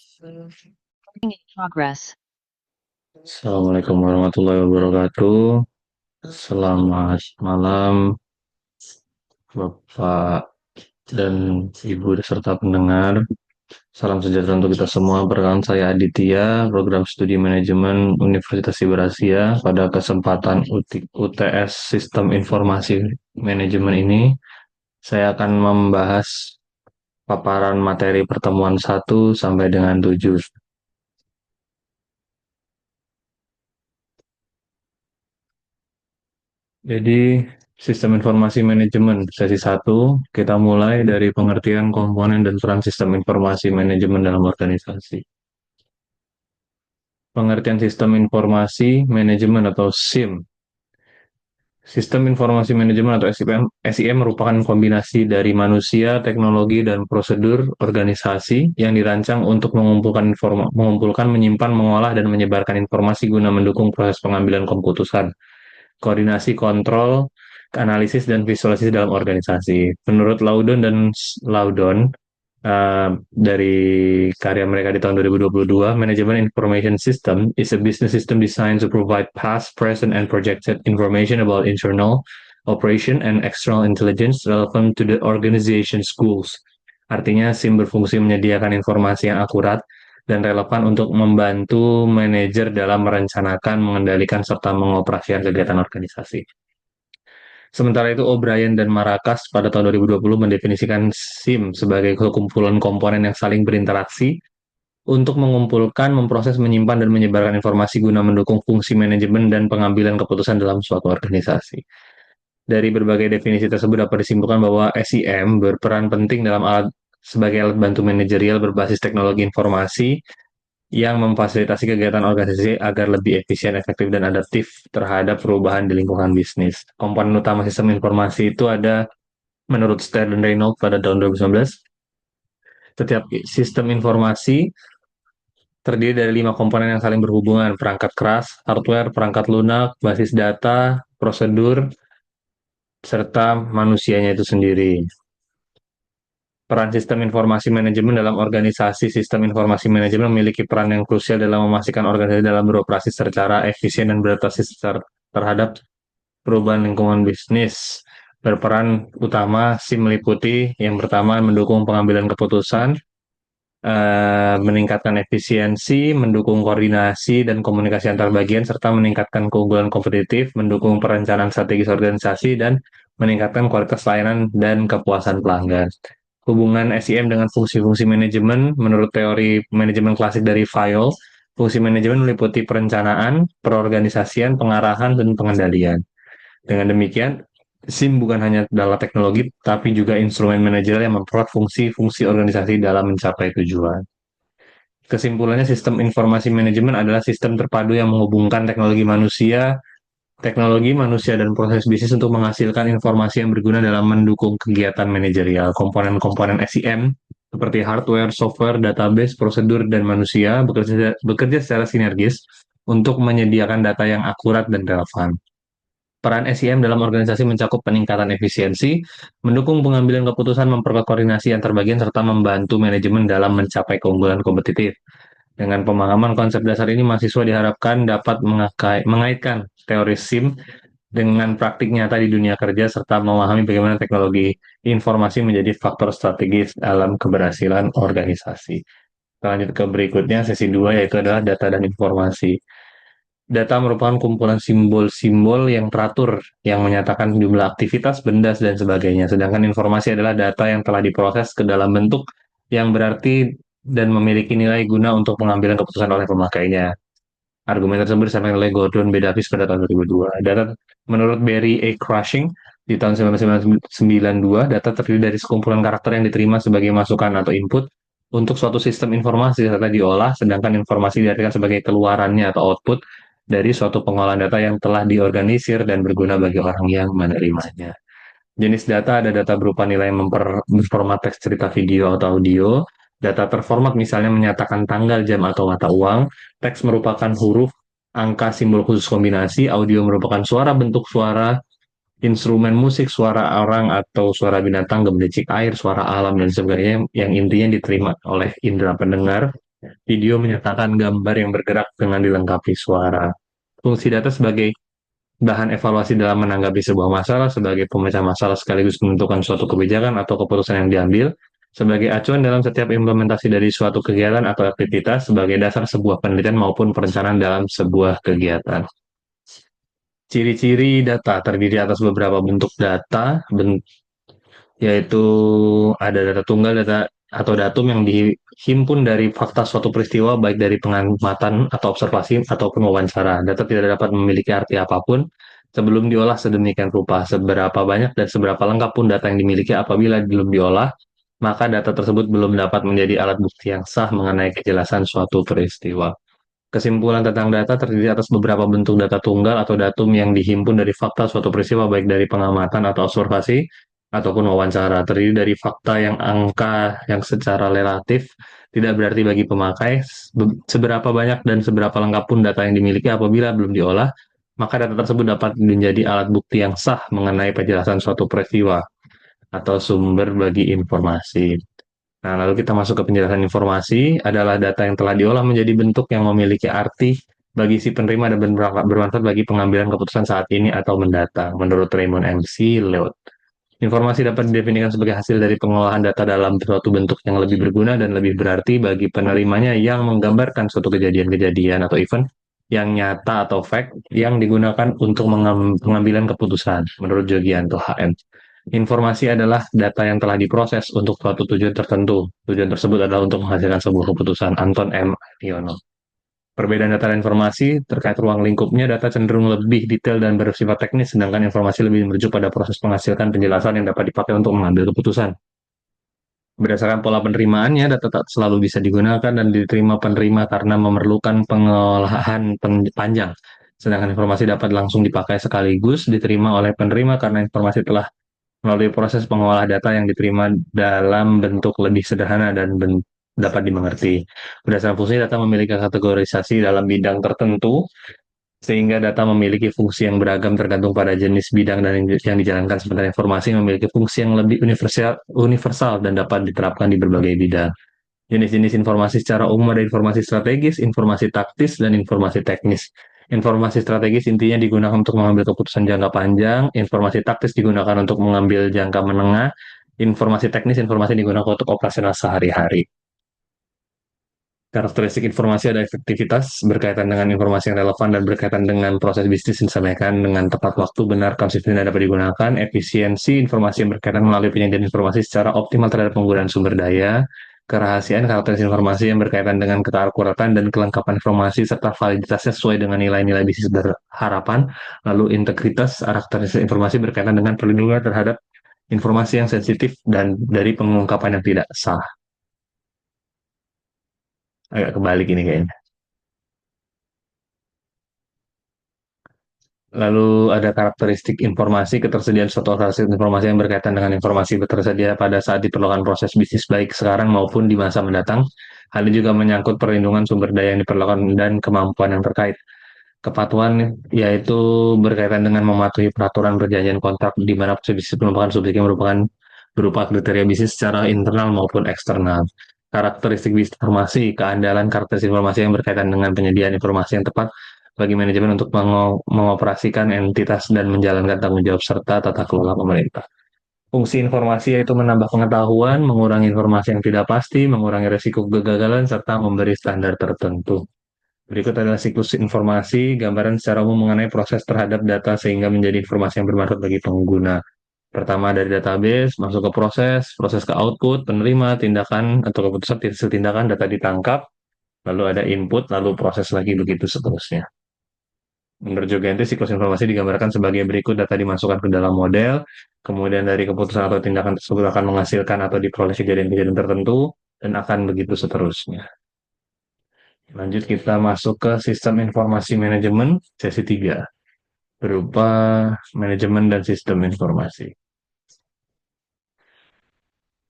In progress. Assalamualaikum warahmatullahi wabarakatuh. Selamat malam, Bapak dan Ibu serta pendengar. Salam sejahtera untuk kita semua. Perkenalkan saya Aditya, Program Studi Manajemen Universitas Siberasia. Pada kesempatan UTS Sistem Informasi Manajemen ini, saya akan membahas paparan materi pertemuan 1 sampai dengan 7. Jadi, sistem informasi manajemen sesi 1, kita mulai dari pengertian komponen dan peran sistem informasi manajemen dalam organisasi. Pengertian sistem informasi manajemen atau SIM. Sistem informasi manajemen atau SIM merupakan kombinasi dari manusia, teknologi, dan prosedur organisasi yang dirancang untuk mengumpulkan, menyimpan, mengolah, dan menyebarkan informasi guna mendukung proses pengambilan keputusan, koordinasi, kontrol, analisis, dan visualisasi dalam organisasi. Menurut Laudon, dari karya mereka di tahun 2022, Management Information System is a business system designed to provide past, present, and projected information about internal operation and external intelligence relevant to the organization's goals. Artinya, SIM berfungsi menyediakan informasi yang akurat dan relevan untuk membantu manajer dalam merencanakan, mengendalikan, serta mengoperasikan kegiatan organisasi. Sementara itu, O'Brien dan Maracas pada tahun 2020 mendefinisikan SIM sebagai kumpulan komponen yang saling berinteraksi untuk mengumpulkan, memproses, menyimpan, dan menyebarkan informasi guna mendukung fungsi manajemen dan pengambilan keputusan dalam suatu organisasi. Dari berbagai definisi tersebut dapat disimpulkan bahwa SIM berperan penting sebagai alat bantu manajerial berbasis teknologi informasi yang memfasilitasi kegiatan organisasi agar lebih efisien, efektif, dan adaptif terhadap perubahan di lingkungan bisnis. Komponen utama sistem informasi itu ada, menurut Stern dan Reynolds pada tahun 2019, setiap sistem informasi terdiri dari 5 komponen yang saling berhubungan: perangkat keras, hardware, perangkat lunak, basis data, prosedur, serta manusianya itu sendiri. Peran sistem informasi manajemen dalam organisasi. Sistem informasi manajemen memiliki peran yang krusial dalam memastikan organisasi dalam beroperasi secara efisien dan beradaptasi terhadap perubahan lingkungan bisnis. Berperan utama SIM meliputi yang pertama, mendukung pengambilan keputusan, meningkatkan efisiensi, mendukung koordinasi dan komunikasi antar bagian, serta meningkatkan keunggulan kompetitif, mendukung perencanaan strategis organisasi, dan meningkatkan kualitas layanan dan kepuasan pelanggan. Hubungan SIM dengan fungsi-fungsi manajemen. Menurut teori manajemen klasik dari Fayol, fungsi manajemen meliputi perencanaan, perorganisasian, pengarahan, dan pengendalian. Dengan demikian, SIM bukan hanya adalah teknologi, tapi juga instrumen manajerial yang memperkuat fungsi-fungsi organisasi dalam mencapai tujuan. Kesimpulannya, sistem informasi manajemen adalah sistem terpadu yang menghubungkan teknologi manusia, dan proses bisnis untuk menghasilkan informasi yang berguna dalam mendukung kegiatan manajerial. Komponen-komponen SIM seperti hardware, software, database, prosedur, dan manusia bekerja secara sinergis untuk menyediakan data yang akurat dan relevan. Peran SIM dalam organisasi mencakup peningkatan efisiensi, mendukung pengambilan keputusan, memperkuat koordinasi antar bagian, serta membantu manajemen dalam mencapai keunggulan kompetitif. Dengan pemahaman konsep dasar ini, mahasiswa diharapkan dapat mengaitkan teori SIM dengan praktik nyata di dunia kerja, serta memahami bagaimana teknologi informasi menjadi faktor strategis dalam keberhasilan organisasi. Kita lanjut ke berikutnya, sesi 2, yaitu adalah data dan informasi. Data merupakan kumpulan simbol-simbol yang teratur, yang menyatakan jumlah aktivitas, benda, dan sebagainya. Sedangkan informasi adalah data yang telah diproses ke dalam bentuk yang berarti dan memiliki nilai guna untuk pengambilan keputusan oleh pemakainya. Argumen tersebut disampaikan oleh Gordon B. Davis pada tahun 2002. Data menurut Barry A. Cushing di tahun 1992, data terdiri dari sekumpulan karakter yang diterima sebagai masukan atau input untuk suatu sistem informasi serta diolah, sedangkan informasi diartikan sebagai keluarannya atau output dari suatu pengolahan data yang telah diorganisir dan berguna bagi orang yang menerimanya. Jenis data ada data berupa nilai berformat teks, cerita, video, atau audio. Data terformat misalnya menyatakan tanggal, jam, atau mata uang. Teks merupakan huruf, angka, simbol khusus kombinasi. Audio merupakan suara, bentuk suara, instrumen musik, suara orang atau suara binatang, gemericik air, suara alam, dan sebagainya yang intinya diterima oleh indera pendengar. video menyertakan gambar yang bergerak dengan dilengkapi suara. Fungsi data sebagai bahan evaluasi dalam menanggapi sebuah masalah, sebagai pemecah masalah sekaligus menentukan suatu kebijakan atau keputusan yang diambil, sebagai acuan dalam setiap implementasi dari suatu kegiatan atau aktivitas, sebagai dasar sebuah penelitian maupun perencanaan dalam sebuah kegiatan. Ciri-ciri data terdiri atas beberapa bentuk data, yaitu ada data tunggal, data atau datum yang dihimpun dari fakta suatu peristiwa, baik dari pengamatan atau observasi ataupun wawancara. Data tidak dapat memiliki arti apapun sebelum diolah sedemikian rupa. Seberapa banyak dan seberapa lengkap pun data yang dimiliki apabila belum diolah, maka data tersebut belum dapat menjadi alat bukti yang sah mengenai kejelasan suatu peristiwa. Kesimpulan tentang data terdiri atas beberapa bentuk data tunggal atau datum yang dihimpun dari fakta suatu peristiwa baik dari pengamatan atau observasi ataupun wawancara. Terdiri dari fakta yang angka yang secara relatif tidak berarti bagi pemakai. Seberapa banyak dan seberapa lengkap pun data yang dimiliki apabila belum diolah, maka data tersebut dapat menjadi alat bukti yang sah mengenai penjelasan suatu peristiwa atau sumber bagi informasi. Nah, lalu kita masuk ke penjelasan informasi, adalah data yang telah diolah menjadi bentuk yang memiliki arti bagi si penerima dan bermanfaat bagi pengambilan keputusan saat ini atau mendatang, menurut Raymond MC Leod. Informasi dapat didefinisikan sebagai hasil dari pengolahan data dalam suatu bentuk yang lebih berguna dan lebih berarti bagi penerimanya yang menggambarkan suatu kejadian-kejadian atau event yang nyata atau fact yang digunakan untuk pengambilan keputusan, menurut Jogianto HM. Informasi adalah data yang telah diproses untuk suatu tujuan tertentu. Tujuan tersebut adalah untuk menghasilkan sebuah keputusan. Anton M. Yono. Perbedaan data dan informasi terkait ruang lingkupnya, data cenderung lebih detail dan bersifat teknis, sedangkan informasi lebih merujuk pada proses menghasilkan penjelasan yang dapat dipakai untuk mengambil keputusan. Berdasarkan pola penerimaannya, data tak selalu bisa digunakan dan diterima penerima karena memerlukan pengolahan panjang. Sedangkan informasi dapat langsung dipakai sekaligus diterima oleh penerima karena informasi telah melalui proses pengolah data yang diterima dalam bentuk lebih sederhana dan dapat dimengerti. Berdasarkan fungsi, data memiliki kategorisasi dalam bidang tertentu, sehingga data memiliki fungsi yang beragam tergantung pada jenis bidang dan yang dijalankan, sementara informasi memiliki fungsi yang lebih universal dan dapat diterapkan di berbagai bidang. Jenis-jenis informasi secara umum ada informasi strategis, informasi taktis, dan informasi teknis. Informasi strategis intinya digunakan untuk mengambil keputusan jangka panjang, informasi taktis digunakan untuk mengambil jangka menengah, informasi teknis informasi digunakan untuk operasional sehari-hari. Karakteristik informasi ada efektivitas berkaitan dengan informasi yang relevan dan berkaitan dengan proses bisnis yang disampaikan dengan tepat waktu, benar, konsisten, dan dapat digunakan. Efisiensi informasi yang berkaitan melalui penyediaan informasi secara optimal terhadap penggunaan sumber daya. Kerahasiaan karakteristik informasi yang berkaitan dengan keterakuratan dan kelengkapan informasi serta validitasnya sesuai dengan nilai-nilai bisnis berharapan. Lalu integritas karakteristik informasi berkaitan dengan perlindungan terhadap informasi yang sensitif dan dari pengungkapan yang tidak sah. Agak kebalik ini kayaknya. Lalu ada karakteristik informasi, ketersediaan suatu karakteristik informasi yang berkaitan dengan informasi tersedia pada saat diperlukan proses bisnis baik sekarang maupun di masa mendatang. Hal ini juga menyangkut perlindungan sumber daya yang diperlukan dan kemampuan yang terkait. Kepatuhan yaitu berkaitan dengan mematuhi peraturan perjanjian kontrak di mana proses bisnis merupakan subjek yang merupakan berupa kriteria bisnis secara internal maupun eksternal. Karakteristik bisnis informasi, keandalan karakteristik informasi yang berkaitan dengan penyediaan informasi yang tepat bagi manajemen untuk mengoperasikan entitas dan menjalankan tanggung jawab serta tata kelola pemerintah. Fungsi informasi yaitu menambah pengetahuan, mengurangi informasi yang tidak pasti, mengurangi risiko kegagalan, serta memberi standar tertentu. Berikut adalah siklus informasi, gambaran secara umum mengenai proses terhadap data sehingga menjadi informasi yang bermanfaat bagi pengguna. Pertama dari database, masuk ke proses, proses ke output, penerima, tindakan, atau keputusan tindakan, data ditangkap, lalu ada input, lalu proses lagi, begitu seterusnya. Menurut Jogente, siklus informasi digambarkan sebagai berikut: data dimasukkan ke dalam model, kemudian dari keputusan atau tindakan tersebut akan menghasilkan atau diperoleh kejadian-kejadian tertentu, dan akan begitu seterusnya. Lanjut kita masuk ke sistem informasi manajemen sesi 3, berupa manajemen dan sistem informasi.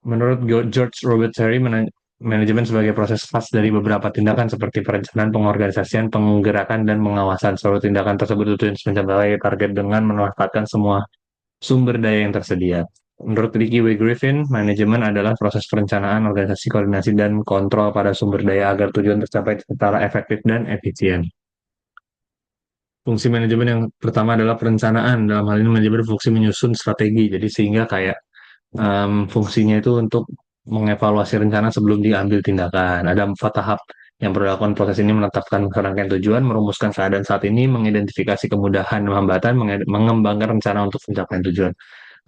Menurut George Robert Terry, manajemen sebagai proses khas dari beberapa tindakan seperti perencanaan, pengorganisasian, penggerakan, dan pengawasan. Seluruh tindakan tersebut tujuan mencapai target dengan memanfaatkan semua sumber daya yang tersedia. Menurut Ricky W. Griffin, manajemen adalah proses perencanaan, organisasi, koordinasi, dan kontrol pada sumber daya agar tujuan tercapai secara efektif dan efisien. Fungsi manajemen yang pertama adalah perencanaan. Dalam hal ini manajemen berfungsi menyusun strategi. Jadi sehingga kayak fungsinya itu untuk mengevaluasi rencana sebelum diambil tindakan. Ada 4 tahap yang perlu dilakukan proses ini menetapkan rangkaian tujuan, merumuskan keadaan saat ini, mengidentifikasi kemudahan dan hambatan, mengembangkan rencana untuk pencapaian tujuan.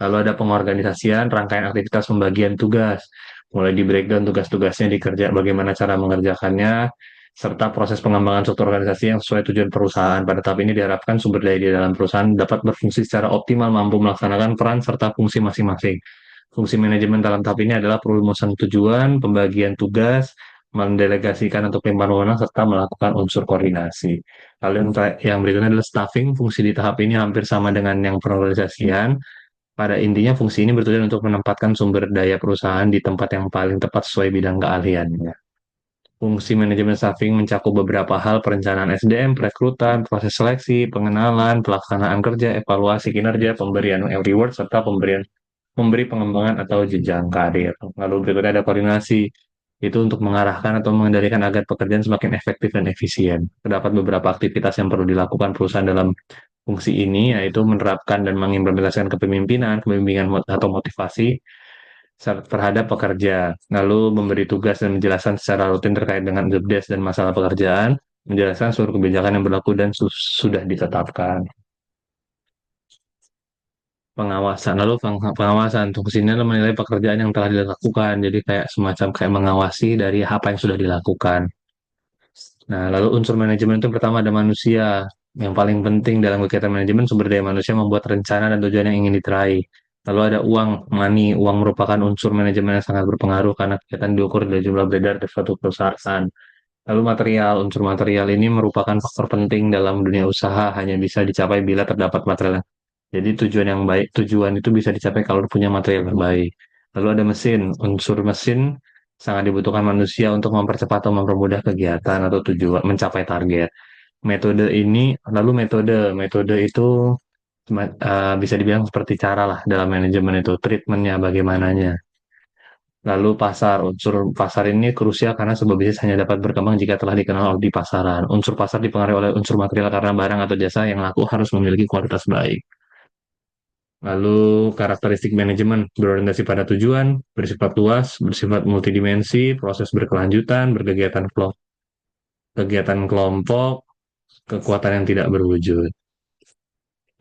Lalu ada pengorganisasian, rangkaian aktivitas pembagian tugas, mulai di breakdown tugas-tugasnya dikerja, bagaimana cara mengerjakannya, serta proses pengembangan struktur organisasi yang sesuai tujuan perusahaan. Pada tahap ini diharapkan sumber daya di dalam perusahaan dapat berfungsi secara optimal, mampu melaksanakan peran serta fungsi masing-masing. Fungsi manajemen dalam tahap ini adalah perumusan tujuan, pembagian tugas, mendelegasikan atau pelimpahan wewenang, serta melakukan unsur koordinasi. Lalu yang berikutnya adalah staffing. Fungsi di tahap ini hampir sama dengan yang pengorganisasian. Pada intinya, fungsi ini bertujuan untuk menempatkan sumber daya perusahaan di tempat yang paling tepat sesuai bidang keahliannya. Fungsi manajemen staffing mencakup beberapa hal: perencanaan SDM, perekrutan, proses seleksi, pengenalan, pelaksanaan kerja, evaluasi kinerja, pemberian reward, serta memberi pengembangan atau jenjang karir. Lalu berikutnya ada koordinasi. Itu untuk mengarahkan atau mengendalikan agar pekerjaan semakin efektif dan efisien. Terdapat beberapa aktivitas yang perlu dilakukan perusahaan dalam fungsi ini, yaitu menerapkan dan mengimplementasikan kepemimpinan, pembimbingan atau motivasi terhadap pekerja, lalu memberi tugas dan menjelaskan secara rutin terkait dengan job desk dan masalah pekerjaan, menjelaskan seluruh kebijakan yang berlaku dan sudah ditetapkan. Pengawasan, lalu pengawasan fungsinya adalah menilai pekerjaan yang telah dilakukan, jadi kayak semacam kayak mengawasi dari apa yang sudah dilakukan. Nah, lalu unsur manajemen itu pertama ada manusia. Yang paling penting dalam kegiatan manajemen sumber daya manusia membuat rencana dan tujuan yang ingin diraih. Lalu ada uang, money. Uang merupakan unsur manajemen yang sangat berpengaruh karena kegiatan diukur dari jumlah beredar di suatu perusahaan. Lalu material, unsur material ini merupakan faktor penting dalam dunia usaha, hanya bisa dicapai bila terdapat material. Jadi tujuan yang baik, tujuan itu bisa dicapai kalau punya material yang baik. Lalu ada mesin, unsur mesin sangat dibutuhkan manusia untuk mempercepat atau mempermudah kegiatan atau tujuan mencapai target. Metode ini, lalu metode itu bisa dibilang seperti cara lah dalam manajemen itu, treatmentnya bagaimananya. Lalu pasar, unsur pasar ini krusial karena sebuah bisnis hanya dapat berkembang jika telah dikenal di pasaran. Unsur pasar dipengaruhi oleh unsur material karena barang atau jasa yang laku harus memiliki kualitas baik. Lalu karakteristik manajemen berorientasi pada tujuan, bersifat luas, bersifat multidimensi, proses berkelanjutan, kegiatan kelompok, kekuatan yang tidak berwujud.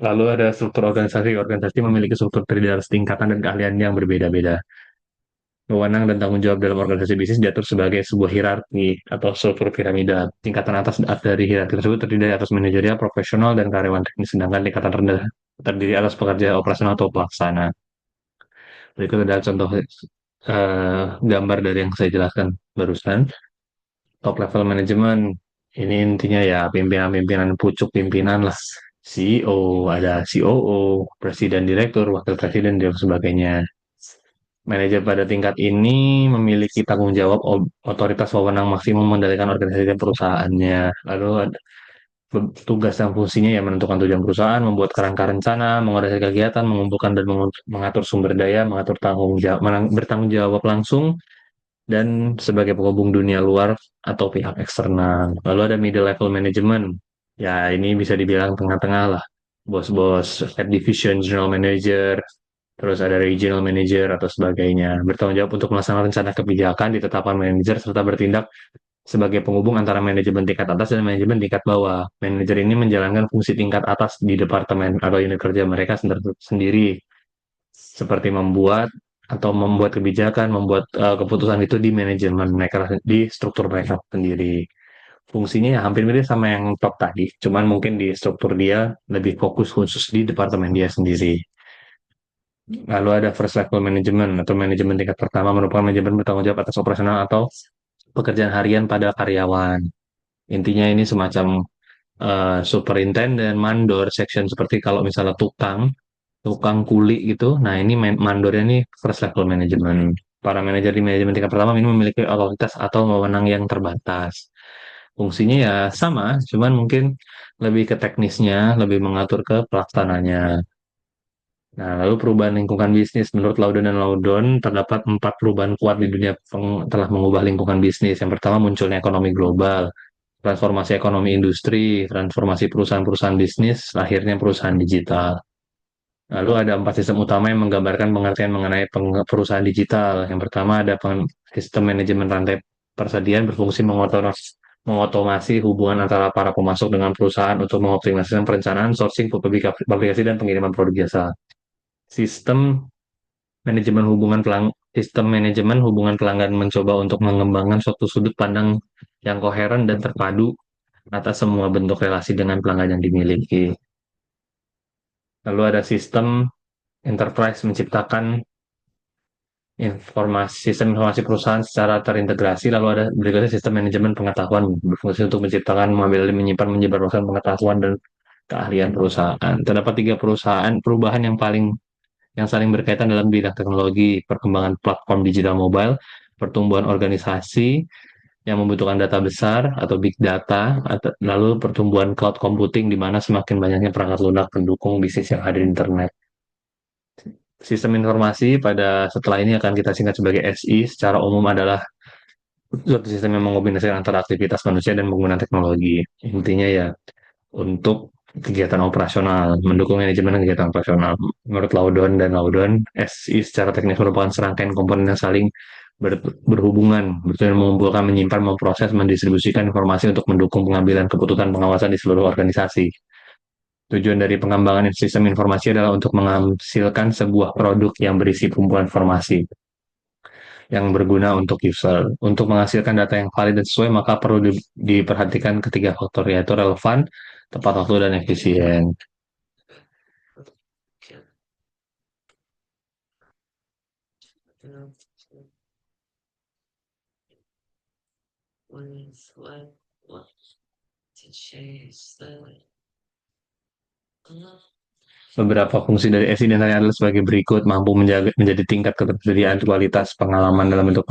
Lalu ada struktur organisasi. Organisasi memiliki struktur terdiri dari tingkatan dan keahlian yang berbeda-beda. Wewenang dan tanggung jawab dalam organisasi bisnis diatur sebagai sebuah hierarki atau struktur piramida. Tingkatan atas dari hierarki tersebut terdiri dari atas manajerial, profesional, dan karyawan teknis, sedangkan tingkatan rendah terdiri atas pekerja operasional atau pelaksana. Berikut adalah contoh gambar dari yang saya jelaskan barusan. Top level management, ini intinya ya pimpinan-pimpinan, pucuk pimpinan lah. CEO, ada COO, presiden direktur, wakil presiden, dan sebagainya. Manajer pada tingkat ini memiliki tanggung jawab otoritas wewenang maksimum mengendalikan organisasi dan perusahaannya. Lalu ada tugas dan fungsinya ya menentukan tujuan perusahaan, membuat kerangka rencana, mengorganisasi kegiatan, mengumpulkan dan mengatur sumber daya, mengatur tanggung jawab, bertanggung jawab langsung, dan sebagai penghubung dunia luar atau pihak eksternal. Lalu ada middle level management. Ya, ini bisa dibilang tengah-tengah lah. Bos-bos, head division, general manager, terus ada regional manager atau sebagainya. Bertanggung jawab untuk melaksanakan rencana kebijakan, ditetapkan manajer, serta bertindak sebagai penghubung antara manajemen tingkat atas dan manajemen tingkat bawah. Manajer ini menjalankan fungsi tingkat atas di departemen atau unit kerja mereka sendiri, seperti membuat kebijakan, membuat keputusan itu di manajemen mereka, di struktur mereka sendiri. Fungsinya ya hampir mirip sama yang top tadi, cuman mungkin di struktur dia lebih fokus khusus di departemen dia sendiri. Lalu ada first level management atau manajemen tingkat pertama merupakan manajemen bertanggung jawab atas operasional atau pekerjaan harian pada karyawan. Intinya ini semacam superintendent, mandor, section seperti kalau misalnya tukang kuli gitu. Nah, ini mandornya ini first level management. Para manajer di manajemen tingkat pertama ini memiliki otoritas atau wewenang yang terbatas. Fungsinya ya sama, cuman mungkin lebih ke teknisnya, lebih mengatur ke pelaksananya. Nah, lalu perubahan lingkungan bisnis. Menurut Laudon dan Laudon, terdapat empat perubahan kuat di dunia telah mengubah lingkungan bisnis. Yang pertama, munculnya ekonomi global, transformasi ekonomi industri, transformasi perusahaan-perusahaan bisnis, lahirnya perusahaan digital. Lalu ada empat sistem utama yang menggambarkan pengertian mengenai perusahaan digital. Yang pertama ada sistem manajemen rantai persediaan berfungsi mengotomasi hubungan antara para pemasok dengan perusahaan untuk mengoptimalisasi perencanaan, sourcing, publikasi, dan pengiriman produk jasa. Sistem sistem manajemen hubungan pelanggan mencoba untuk mengembangkan suatu sudut pandang yang koheren dan terpadu atas semua bentuk relasi dengan pelanggan yang dimiliki. Lalu ada sistem enterprise menciptakan sistem informasi perusahaan secara terintegrasi. Lalu ada berikutnya sistem manajemen pengetahuan berfungsi untuk menciptakan, mengambil, menyimpan, menyebarluaskan pengetahuan dan keahlian perusahaan. Terdapat tiga perubahan yang saling berkaitan dalam bidang teknologi: perkembangan platform digital mobile, pertumbuhan organisasi yang membutuhkan data besar atau big data, lalu pertumbuhan cloud computing di mana semakin banyaknya perangkat lunak pendukung bisnis yang ada di internet. Sistem informasi pada setelah ini akan kita singkat sebagai SI, secara umum adalah suatu sistem yang mengombinasikan antara aktivitas manusia dan penggunaan teknologi. Intinya ya, untuk kegiatan operasional, mendukung manajemen kegiatan operasional. Menurut Laudon dan Laudon, SI secara teknis merupakan serangkaian komponen yang saling berhubungan, bertujuan mengumpulkan, menyimpan, memproses, mendistribusikan informasi untuk mendukung pengambilan keputusan pengawasan di seluruh organisasi. Tujuan dari pengembangan sistem informasi adalah untuk menghasilkan sebuah produk yang berisi kumpulan informasi yang berguna untuk user. Untuk menghasilkan data yang valid dan sesuai, maka perlu diperhatikan ketiga faktor, yaitu relevan, tepat waktu, dan efisien. Beberapa fungsi dari SI diantaranya adalah sebagai berikut: mampu menjadi tingkat ketersediaan kualitas pengalaman dalam bentuk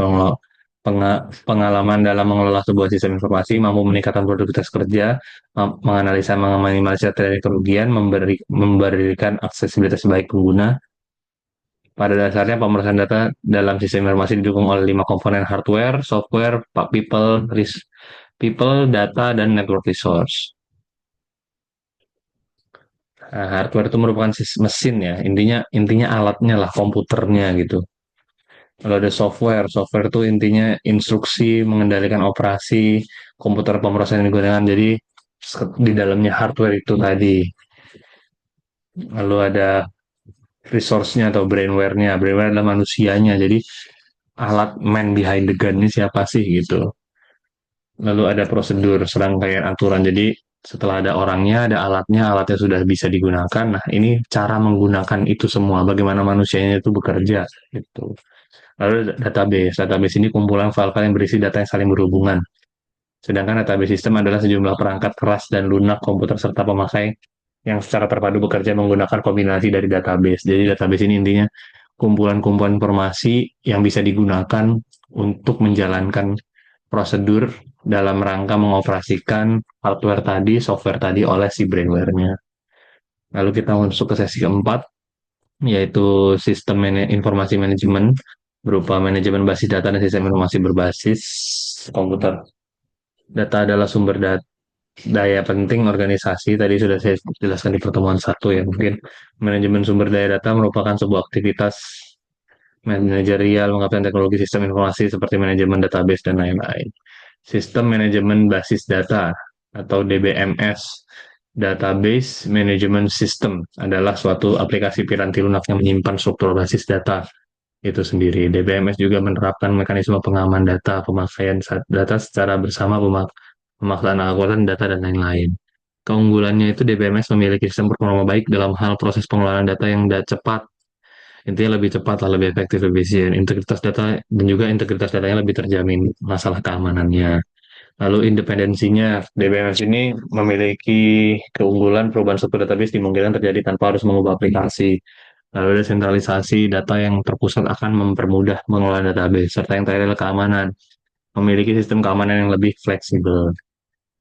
pengalaman dalam mengelola sebuah sistem informasi, mampu meningkatkan produktivitas kerja, menganalisa, meminimalisir kerugian, memberikan aksesibilitas baik pengguna. Pada dasarnya, pemrosesan data dalam sistem informasi didukung oleh lima komponen: hardware, software, people, data, dan network resource. Nah, hardware itu merupakan mesin ya, intinya alatnya lah, komputernya gitu. Kalau ada software itu intinya instruksi mengendalikan operasi komputer pemrosesan yang digunakan. Jadi di dalamnya hardware itu tadi. Lalu ada resource-nya atau brainware-nya. Brainware adalah manusianya. Jadi alat man behind the gun ini siapa sih gitu. Lalu ada prosedur, serangkaian aturan. Jadi setelah ada orangnya, ada alatnya sudah bisa digunakan. Nah, ini cara menggunakan itu semua. Bagaimana manusianya itu bekerja gitu. Lalu database ini kumpulan file-file yang berisi data yang saling berhubungan. Sedangkan database sistem adalah sejumlah perangkat keras dan lunak komputer serta pemakai yang secara terpadu bekerja menggunakan kombinasi dari database. Jadi database ini intinya kumpulan-kumpulan informasi yang bisa digunakan untuk menjalankan prosedur dalam rangka mengoperasikan hardware tadi, software tadi oleh si brainware-nya. Lalu kita masuk ke sesi keempat, yaitu sistem informasi manajemen berupa manajemen basis data dan sistem informasi berbasis komputer. Data adalah sumber daya penting organisasi. Tadi sudah saya jelaskan di pertemuan satu ya. Mungkin manajemen sumber daya data merupakan sebuah aktivitas manajerial mengapa teknologi sistem informasi seperti manajemen database dan lain-lain. Sistem manajemen basis data atau DBMS, Database Management System, adalah suatu aplikasi piranti lunak yang menyimpan struktur basis data itu sendiri. DBMS juga menerapkan mekanisme pengaman data, pemakaian data secara bersama, pemaksaan akurat data, dan lain-lain. Keunggulannya itu DBMS memiliki sistem performa baik dalam hal proses pengelolaan data yang cepat. Intinya lebih cepat lah, lebih efektif, lebih efisien. Integritas data dan juga integritas datanya lebih terjamin, masalah keamanannya. Lalu independensinya, DBMS ini memiliki keunggulan perubahan struktur database dimungkinkan terjadi tanpa harus mengubah aplikasi. Lalu ada sentralisasi data yang terpusat akan mempermudah mengelola database, serta yang terakhir adalah keamanan. Memiliki sistem keamanan yang lebih fleksibel.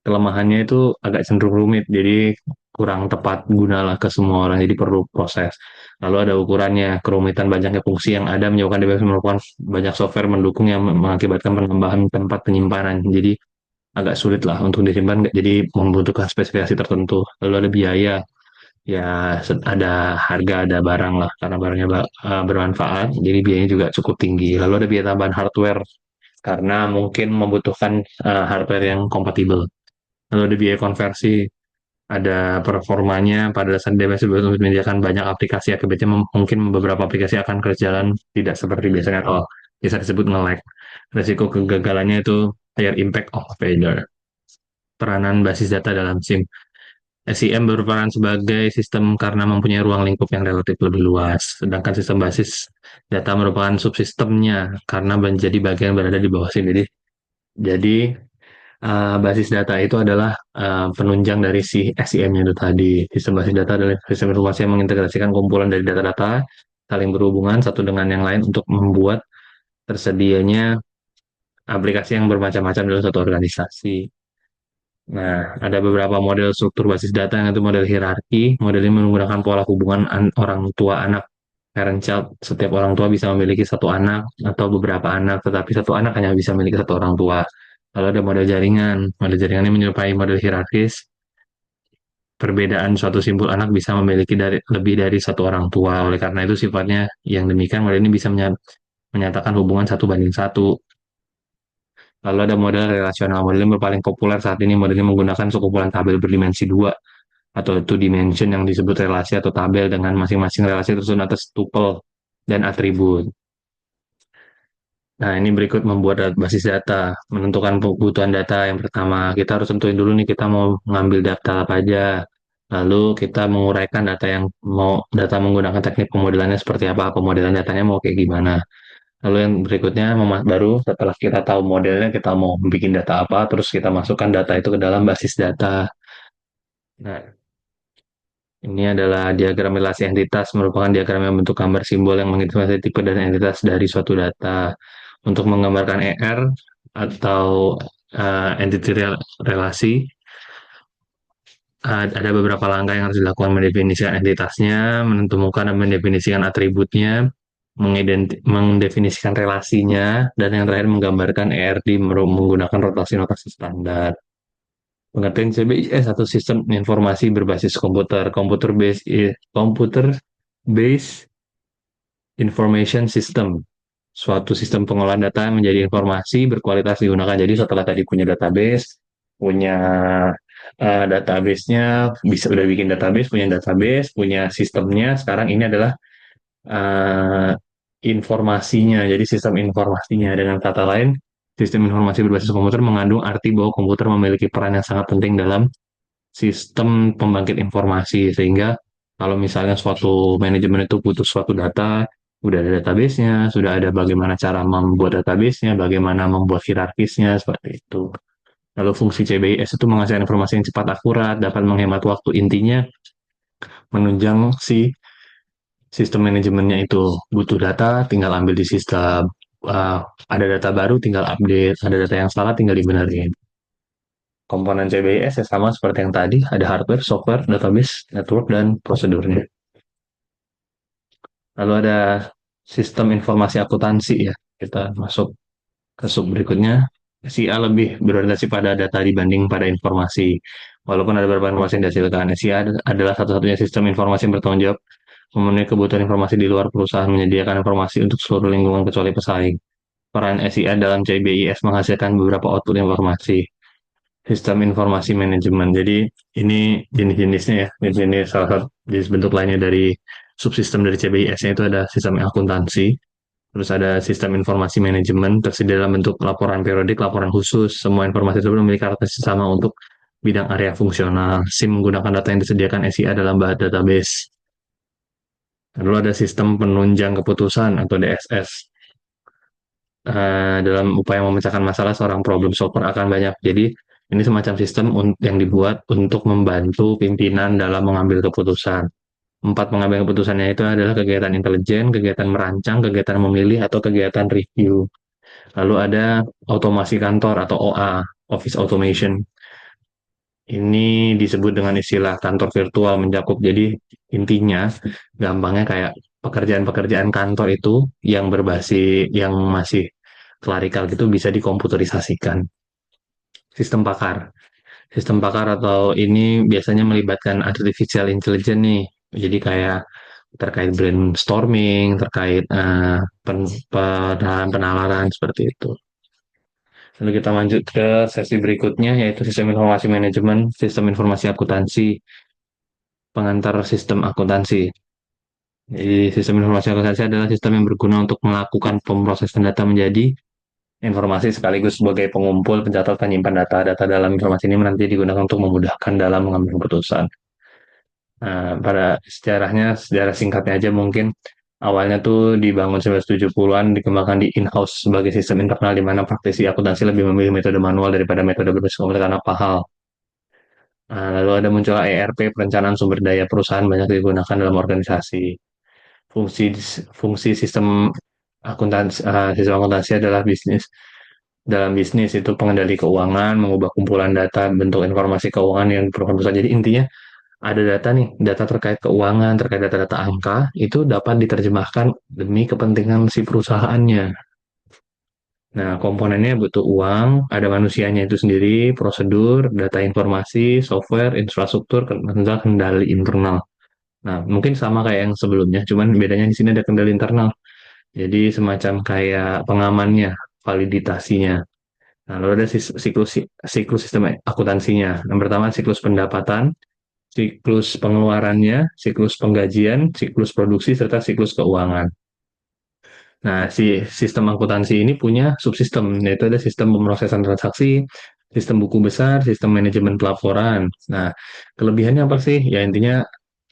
Kelemahannya itu agak cenderung rumit, jadi kurang tepat guna lah ke semua orang, jadi perlu proses. Lalu ada ukurannya, kerumitan banyaknya fungsi yang ada menyebabkan database merupakan banyak software mendukung yang mengakibatkan penambahan tempat penyimpanan. Jadi agak sulit lah untuk disimpan, jadi membutuhkan spesifikasi tertentu. Lalu ada biaya, ya ada harga, ada barang lah, karena barangnya bermanfaat, jadi biayanya juga cukup tinggi. Lalu ada biaya tambahan hardware, karena mungkin membutuhkan hardware yang kompatibel. Lalu ada biaya konversi, ada performanya pada dasar DBS untuk menyediakan banyak aplikasi, akibatnya mungkin beberapa aplikasi akan berjalan tidak seperti biasanya atau bisa disebut nge-lag. Resiko kegagalannya itu higher impact of failure. Peranan basis data dalam SIM. SIM berperan sebagai sistem karena mempunyai ruang lingkup yang relatif lebih luas, sedangkan sistem basis data merupakan subsistemnya karena menjadi bagian berada di bawah SIM. Jadi basis data itu adalah penunjang dari si SIM-nya itu tadi. Sistem basis data adalah sistem informasi yang mengintegrasikan kumpulan dari data-data saling berhubungan satu dengan yang lain untuk membuat tersedianya aplikasi yang bermacam-macam dalam satu organisasi. Nah, ada beberapa model struktur basis data yang itu model hierarki. Model ini menggunakan pola hubungan orang tua anak, parent child. Setiap orang tua bisa memiliki satu anak atau beberapa anak, tetapi satu anak hanya bisa memiliki satu orang tua. Lalu ada model jaringan. Model jaringan ini menyerupai model hierarkis. Perbedaan suatu simpul anak bisa memiliki lebih dari satu orang tua. Oleh karena itu sifatnya yang demikian model ini bisa menyatakan hubungan satu banding satu. Lalu ada model relasional. Model yang paling populer saat ini model ini menggunakan sekumpulan tabel berdimensi dua atau two dimension yang disebut relasi atau tabel dengan masing-masing relasi tersusun atas tuple dan atribut. Nah, ini berikut membuat basis data, menentukan kebutuhan data. Yang pertama, kita harus tentuin dulu nih kita mau ngambil data apa aja. Lalu kita menguraikan data yang mau data menggunakan teknik pemodelannya seperti apa, pemodelan datanya mau kayak gimana. Lalu yang berikutnya baru setelah kita tahu modelnya, kita mau bikin data apa, terus kita masukkan data itu ke dalam basis data. Nah, ini adalah diagram relasi entitas, merupakan diagram yang bentuk gambar simbol yang mengidentifikasi tipe dan entitas dari suatu data. Untuk menggambarkan ER atau entity relasi, ada beberapa langkah yang harus dilakukan: mendefinisikan entitasnya, menentukan dan mendefinisikan atributnya, mendefinisikan relasinya, dan yang terakhir menggambarkan ERD menggunakan rotasi-notasi standar. Pengertian CBIS satu sistem informasi berbasis komputer, computer based information system, suatu sistem pengolahan data yang menjadi informasi berkualitas digunakan. Jadi setelah tadi punya database, punya database-nya, bisa udah bikin database, punya sistemnya, sekarang ini adalah uh, informasinya, jadi sistem informasinya. Dengan kata lain, sistem informasi berbasis komputer mengandung arti bahwa komputer memiliki peran yang sangat penting dalam sistem pembangkit informasi, sehingga kalau misalnya suatu manajemen itu butuh suatu data, udah ada database-nya, sudah ada bagaimana cara membuat database-nya, bagaimana membuat hierarkisnya, seperti itu. Lalu fungsi CBIS itu menghasilkan informasi yang cepat, akurat, dapat menghemat waktu. Intinya menunjang si sistem manajemennya itu. Butuh data, tinggal ambil di sistem. Uh, ada data baru, tinggal update. Ada data yang salah, tinggal dibenerin. Komponen CBIS ya sama seperti yang tadi, ada hardware, software, database, network, dan prosedurnya. Lalu ada sistem informasi akuntansi ya. Kita masuk ke sub berikutnya. SIA lebih berorientasi pada data dibanding pada informasi. Walaupun ada beberapa informasi yang dihasilkan, SIA adalah satu-satunya sistem informasi yang bertanggung jawab memenuhi kebutuhan informasi di luar perusahaan, menyediakan informasi untuk seluruh lingkungan kecuali pesaing. Peran SIA dalam CBIS menghasilkan beberapa output informasi. Sistem informasi manajemen. Jadi ini jenis-jenisnya ya. Ini salah satu jenis bentuk lainnya dari subsistem dari CBIS-nya itu ada sistem akuntansi, terus ada sistem informasi manajemen tersedia dalam bentuk laporan periodik, laporan khusus. Semua informasi tersebut memiliki karakteristik sama untuk bidang area fungsional. SIM menggunakan data yang disediakan SIA dalam database. Lalu ada sistem penunjang keputusan atau DSS. Dalam upaya memecahkan masalah, seorang problem solver akan banyak. Jadi ini semacam sistem yang dibuat untuk membantu pimpinan dalam mengambil keputusan. Empat pengambilan keputusannya itu adalah kegiatan intelijen, kegiatan merancang, kegiatan memilih, atau kegiatan review. Lalu ada otomasi kantor atau OA, Office Automation. Ini disebut dengan istilah kantor virtual mencakup. Jadi intinya, gampangnya kayak pekerjaan-pekerjaan kantor itu yang berbasis, yang masih klerikal gitu bisa dikomputerisasikan. Sistem pakar. Sistem pakar atau ini biasanya melibatkan artificial intelligence nih. Jadi kayak terkait brainstorming, terkait penalaran seperti itu. Lalu kita lanjut ke sesi berikutnya, yaitu sistem informasi manajemen, sistem informasi akuntansi, pengantar sistem akuntansi. Jadi sistem informasi akuntansi adalah sistem yang berguna untuk melakukan pemrosesan data menjadi informasi sekaligus sebagai pengumpul, pencatat, penyimpan data. Data dalam informasi ini nanti digunakan untuk memudahkan dalam mengambil keputusan. Nah, pada sejarahnya, sejarah singkatnya aja mungkin awalnya tuh dibangun 1970-an, dikembangkan di in-house sebagai sistem internal di mana praktisi akuntansi lebih memilih metode manual daripada metode berbasis komputer karena pahal. Nah, lalu ada munculnya ERP, perencanaan sumber daya perusahaan banyak digunakan dalam organisasi. Fungsi fungsi sistem akuntansi adalah bisnis. Dalam bisnis itu pengendali keuangan, mengubah kumpulan data, bentuk informasi keuangan yang diperlukan perusahaan. Jadi intinya ada data nih, data terkait keuangan, terkait data-data angka, itu dapat diterjemahkan demi kepentingan si perusahaannya. Nah, komponennya butuh uang, ada manusianya itu sendiri, prosedur, data informasi, software, infrastruktur, kendali internal. Nah, mungkin sama kayak yang sebelumnya, cuman bedanya di sini ada kendali internal. Jadi semacam kayak pengamannya, validitasinya. Nah, lalu ada siklus sistem akuntansinya. Yang pertama siklus pendapatan, siklus pengeluarannya, siklus penggajian, siklus produksi, serta siklus keuangan. Nah, si sistem akuntansi ini punya subsistem, yaitu ada sistem pemrosesan transaksi, sistem buku besar, sistem manajemen pelaporan. Nah, kelebihannya apa sih? Ya intinya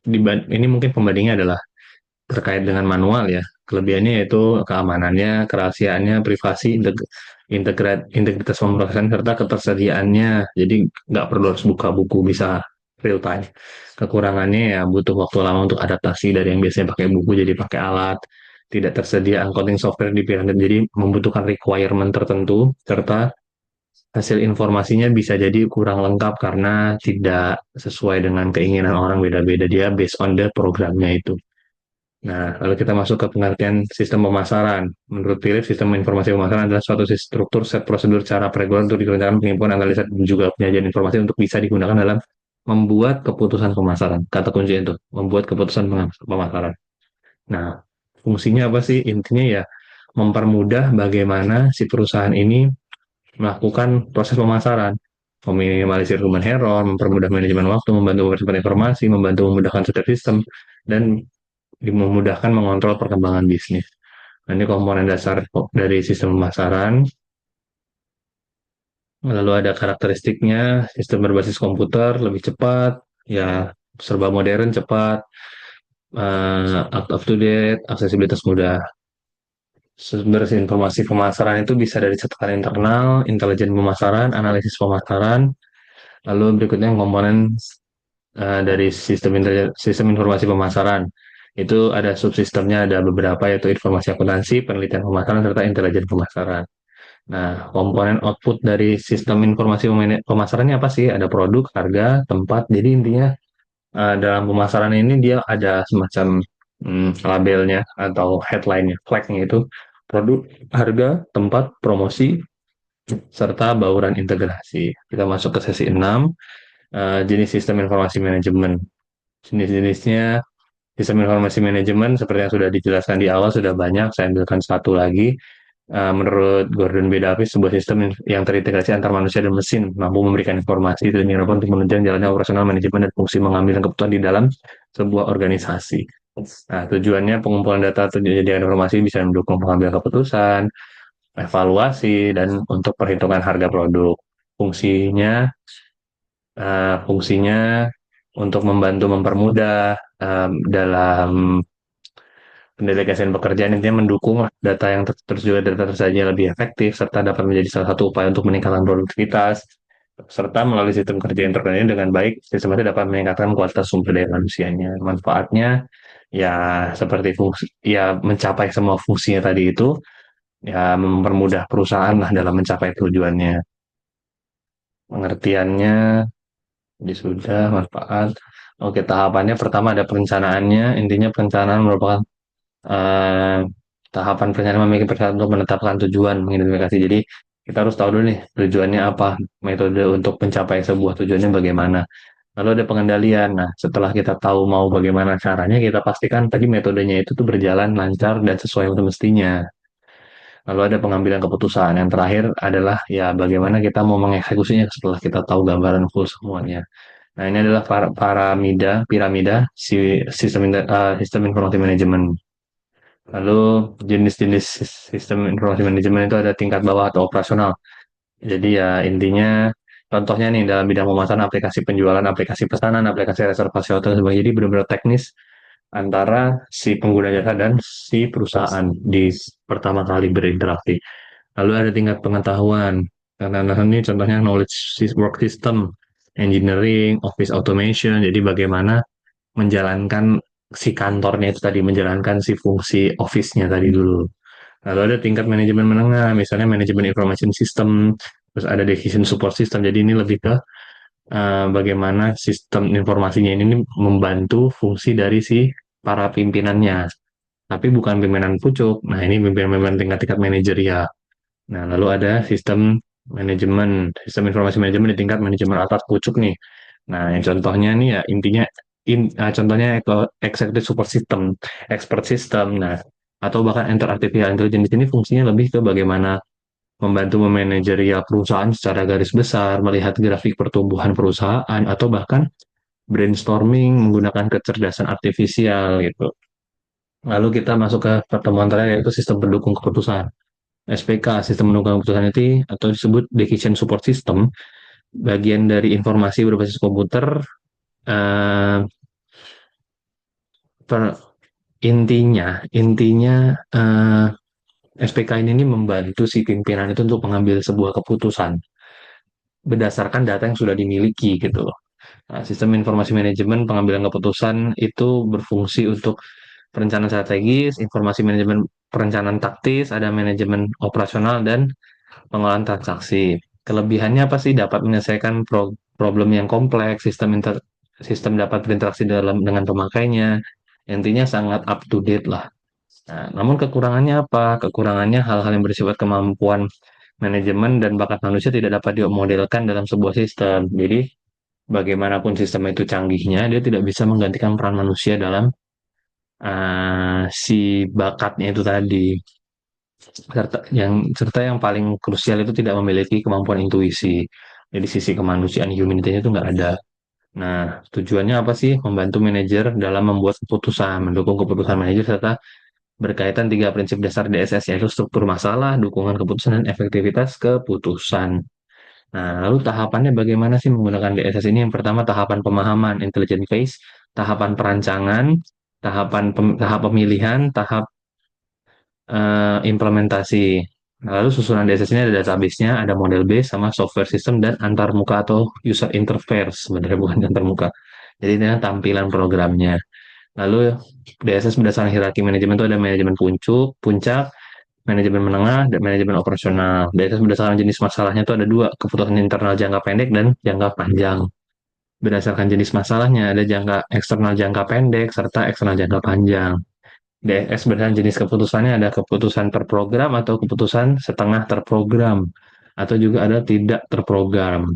ini mungkin pembandingnya adalah terkait dengan manual ya. Kelebihannya yaitu keamanannya, kerahasiaannya, privasi, integritas pemrosesan, serta ketersediaannya. Jadi nggak perlu harus buka buku, bisa real time. Kekurangannya ya butuh waktu lama untuk adaptasi dari yang biasanya pakai buku jadi pakai alat. Tidak tersedia encoding software di pilihan, jadi membutuhkan requirement tertentu, serta hasil informasinya bisa jadi kurang lengkap karena tidak sesuai dengan keinginan orang beda-beda dia based on the programnya itu. Nah, lalu kita masuk ke pengertian sistem pemasaran. Menurut Philip, sistem informasi pemasaran adalah suatu struktur, set prosedur, cara peregulan untuk dikerjakan pengumpulan, analisa, dan juga penyajian informasi untuk bisa digunakan dalam membuat keputusan pemasaran. Kata kunci itu, membuat keputusan pemasaran. Nah, fungsinya apa sih? Intinya ya, mempermudah bagaimana si perusahaan ini melakukan proses pemasaran, meminimalisir human error, mempermudah manajemen waktu, membantu mempercepat informasi, membantu memudahkan setiap sistem, dan memudahkan mengontrol perkembangan bisnis. Nah, ini komponen dasar dari sistem pemasaran. Lalu ada karakteristiknya, sistem berbasis komputer, lebih cepat, ya serba modern, cepat, up to date, aksesibilitas mudah. Sumber informasi pemasaran itu bisa dari catatan internal, intelijen pemasaran, analisis pemasaran, lalu berikutnya komponen dari sistem informasi pemasaran. Itu ada subsistemnya, ada beberapa yaitu informasi akuntansi, penelitian pemasaran, serta intelijen pemasaran. Nah, komponen output dari sistem informasi pemasarannya apa sih? Ada produk, harga, tempat. Jadi intinya dalam pemasaran ini dia ada semacam labelnya atau headline-nya, flag-nya itu produk, harga, tempat, promosi, serta bauran integrasi. Kita masuk ke sesi 6, jenis sistem informasi manajemen. Jenis-jenisnya sistem informasi manajemen seperti yang sudah dijelaskan di awal sudah banyak, saya ambilkan satu lagi. Menurut Gordon B. Davis, sebuah sistem yang terintegrasi antar manusia dan mesin mampu memberikan informasi dan relevan untuk menunjang jalannya operasional manajemen dan fungsi mengambil keputusan di dalam sebuah organisasi. Nah, tujuannya pengumpulan data atau penyediaan informasi bisa mendukung pengambilan keputusan, evaluasi, dan untuk perhitungan harga produk. Fungsinya untuk membantu mempermudah dalam pendelegasian pekerjaan, intinya mendukung data yang tersedia, data tersaji lebih efektif serta dapat menjadi salah satu upaya untuk meningkatkan produktivitas, serta melalui sistem kerja yang terkoordinir dengan baik, sistem itu dapat meningkatkan kualitas sumber daya manusianya. Manfaatnya ya seperti fungsi, ya mencapai semua fungsinya tadi itu, ya mempermudah perusahaan lah dalam mencapai tujuannya. Pengertiannya Jadi sudah, manfaat. Oke, tahapannya pertama ada perencanaannya. Intinya perencanaan merupakan eh, tahapan perencanaan memiliki persyaratan untuk menetapkan tujuan mengidentifikasi. Jadi kita harus tahu dulu nih tujuannya apa, metode untuk mencapai sebuah tujuannya bagaimana. Lalu ada pengendalian. Nah, setelah kita tahu mau bagaimana caranya, kita pastikan tadi metodenya itu tuh berjalan lancar dan sesuai semestinya. Lalu ada pengambilan keputusan. Yang terakhir adalah ya bagaimana kita mau mengeksekusinya setelah kita tahu gambaran full semuanya. Nah, ini adalah piramida sistem informasi manajemen. Lalu jenis-jenis sistem informasi manajemen itu ada tingkat bawah atau operasional. Jadi ya intinya contohnya nih dalam bidang pemasaran aplikasi penjualan, aplikasi pesanan, aplikasi reservasi hotel dan sebagainya. Jadi benar-benar teknis antara si pengguna jasa dan si perusahaan di pertama kali berinteraksi. Lalu ada tingkat pengetahuan. Karena ini contohnya knowledge work system, engineering, office automation. Jadi bagaimana menjalankan si kantornya itu tadi, menjalankan si fungsi office-nya tadi dulu. Lalu ada tingkat manajemen menengah, misalnya manajemen information system, terus ada decision support system. Jadi ini lebih ke bagaimana sistem informasinya ini membantu fungsi dari si para pimpinannya. Tapi bukan pimpinan pucuk. Nah, ini pimpinan-pimpinan tingkat-tingkat manajerial. Nah, lalu ada sistem informasi manajemen di tingkat manajemen atas pucuk nih. Nah, yang contohnya nih ya intinya contohnya executive support system, expert system, nah atau bahkan enter artificial intelligence di sini fungsinya lebih ke bagaimana membantu memanajerial perusahaan secara garis besar, melihat grafik pertumbuhan perusahaan atau bahkan brainstorming menggunakan kecerdasan artifisial gitu. Lalu kita masuk ke pertemuan terakhir yaitu sistem pendukung keputusan. SPK, sistem pendukung keputusan itu atau disebut decision support system, bagian dari informasi berbasis komputer. eh, per- intinya SPK ini membantu si pimpinan itu untuk mengambil sebuah keputusan berdasarkan data yang sudah dimiliki gitu loh. Nah, sistem informasi manajemen pengambilan keputusan itu berfungsi untuk perencanaan strategis, informasi manajemen perencanaan taktis, ada manajemen operasional dan pengolahan transaksi. Kelebihannya apa sih? Dapat menyelesaikan problem yang kompleks, sistem dapat berinteraksi dengan pemakainya. Intinya sangat up to date lah. Nah, namun kekurangannya apa? Kekurangannya hal-hal yang bersifat kemampuan manajemen dan bakat manusia tidak dapat dimodelkan dalam sebuah sistem. Jadi, bagaimanapun sistem itu canggihnya, dia tidak bisa menggantikan peran manusia dalam si bakatnya itu tadi. Serta yang paling krusial itu tidak memiliki kemampuan intuisi. Jadi sisi kemanusiaan humanity-nya itu nggak ada. Nah, tujuannya apa sih? Membantu manajer dalam membuat keputusan, mendukung keputusan manajer serta berkaitan tiga prinsip dasar DSS yaitu struktur masalah, dukungan keputusan, dan efektivitas keputusan. Nah, lalu tahapannya bagaimana sih menggunakan DSS ini? Yang pertama tahapan pemahaman, intelligent phase, tahapan perancangan, tahap pemilihan, tahap implementasi. Nah, lalu susunan DSS ini ada database-nya, ada model base, sama software system, dan antarmuka atau user interface, sebenarnya bukan antarmuka. Jadi ini adalah tampilan programnya. Lalu DSS berdasarkan hierarki manajemen itu ada manajemen puncak, manajemen menengah, dan manajemen operasional. DSS berdasarkan jenis masalahnya itu ada dua, keputusan internal jangka pendek dan jangka panjang. Berdasarkan jenis masalahnya ada jangka eksternal jangka pendek serta eksternal jangka panjang. DSS berdasarkan jenis keputusannya ada keputusan terprogram atau keputusan setengah terprogram atau juga ada tidak terprogram.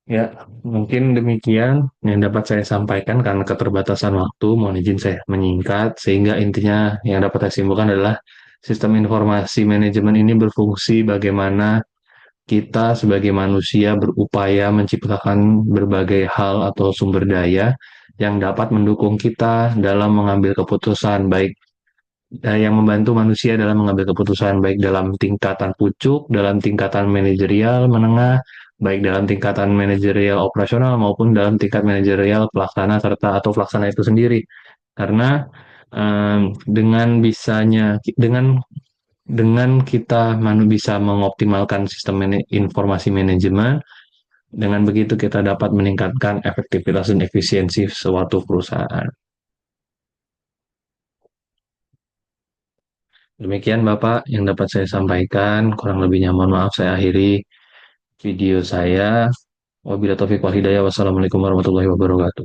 Ya, mungkin demikian yang dapat saya sampaikan karena keterbatasan waktu. Mohon izin saya menyingkat sehingga intinya yang dapat saya simpulkan adalah sistem informasi manajemen ini berfungsi bagaimana kita sebagai manusia berupaya menciptakan berbagai hal atau sumber daya yang dapat mendukung kita dalam mengambil keputusan baik yang membantu manusia dalam mengambil keputusan baik dalam tingkatan pucuk, dalam tingkatan manajerial menengah, baik dalam tingkatan manajerial operasional maupun dalam tingkat manajerial pelaksana serta atau pelaksana itu sendiri. Karena dengan dengan kita bisa mengoptimalkan sistem informasi manajemen, dengan begitu kita dapat meningkatkan efektivitas dan efisiensi suatu perusahaan. Demikian Bapak yang dapat saya sampaikan. Kurang lebihnya mohon maaf saya akhiri video saya. Wabillahi taufiq wal hidayah. Wassalamualaikum warahmatullahi wabarakatuh.